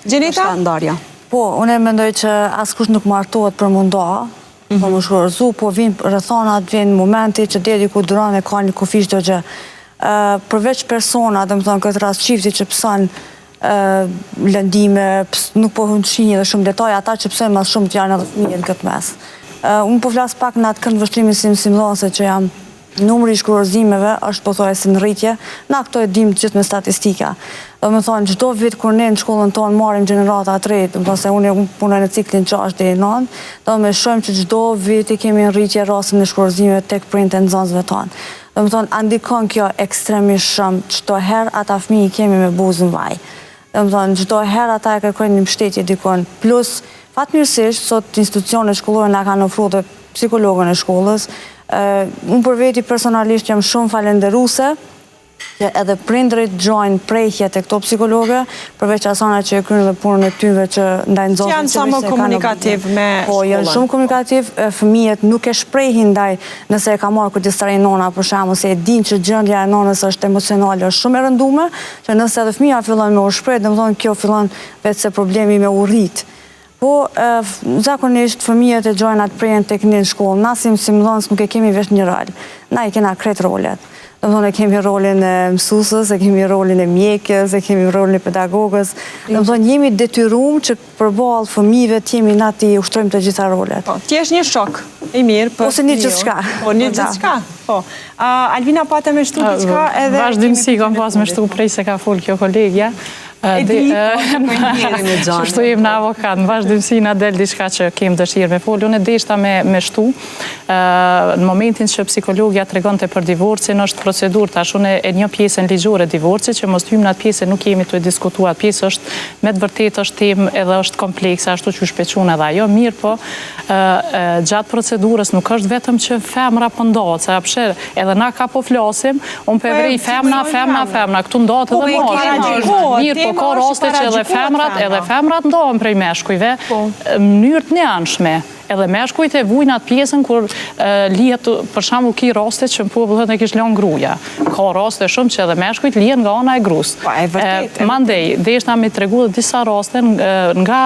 Gjenita? Po, unë e mendoj që askush nuk martohet për munda, po më shkërëzu, po vinë rëthanat, vinë momenti që deri ku duran e ka një kufish do gjë. Përveç persona, dhe më thonë këtë rast qifti që pësan lëndime, nuk po hënë shinjë dhe shumë detaj, ata që pësojnë mas shumë të janë edhe fëmijë në këtë mes. Unë po flasë pak në atë këndë vështrimi si mësimdhënëse që jam numri i shkruarzimeve është po thoj si në rritje, na këto e dim gjithë me statistika. Do me thonë, çdo vit kur ne në shkollën tonë marim gjenerata të rejtë, do se unë punoj në ciklin 6 deri 9, do me shojmë që çdo vit i kemi në rritje rastin e shkruarzimeve tek print e nxënësve tonë. Do me thonë, andikon kjo ekstremisht shumë, çdo herë ata fëmijë i kemi me buzën vaj. Do me thonë, çdo herë ata e kërkojnë një mbështetje dikon, plus fatmirësisht sot institucionet shkollore na kanë ofruar dhe psikologën e shkollës. Unë për veti personalisht jam shumë falenderuese që edhe prindrit gjojnë prejhje të këto psikologe, përveç asana që e krynë dhe punën e tyve që ndaj nxënësve. Që janë sa më komunikativ me shkollën. Po, janë shumë komunikativ, fëmijët nuk e shprejhin ndaj nëse e ka marrë këtë distrahi nona, për shembull, se e din që gjendja e nonës është emocionale, është shumë e rëndume, që nëse edhe fëmija fillon me u shpreh, domethënë kjo fillon vetë se problemi me u rrit. Po, zakonisht fëmijët e gjojnë atë prejën tek një shkollë. Na si mësimdhënës nuk e kemi vesh një rol. Na i kena krejt rolet. Domethënë e kemi rolin e mësuesës, e kemi rolin e mjekës, e kemi rolin e pedagogës. Domethënë jemi detyruar që përballë fëmijëve të jemi na ti ushtrojmë të gjitha rolet. Po, ti je një shok i mirë për ose një gjithçka. Po, një gjithçka. Po. Albina patë me shtu diçka edhe vazhdimsi kam pas me shtu prej se ka fol kjo kolegja. Qështu jem në avokat, në vazhdimësi në del diçka që kem dëshirë me folë. Unë e deshta me shtu, në momentin që psikologja të regonte për divorcin, është procedur, tash unë e një pjesën ligjore divorcit, që mos tymë në atë pjesën nuk kemi të e diskutuar. Pjesë është, me të vërtet është temë edhe është komplekse, ashtu që shpequn edhe ajo, mirë po, gjatë procedurës nuk është vetëm që femra po ndodhë, se apshe edhe na ka po flasim, unë për vrej femna, këtu ndodhë edhe mirë, po ka raste që edhe femrat ndohen prej meshkujve në mënyrë të neanshme. Edhe meshkujt e vujnë atë pjesën kur lihet, për shembull, ki raste që në popullin e kish lënë gruaja. Ka raste shumë që edhe meshkujt lihen nga ana e grus. Mandej, deshta me tregu disa raste nga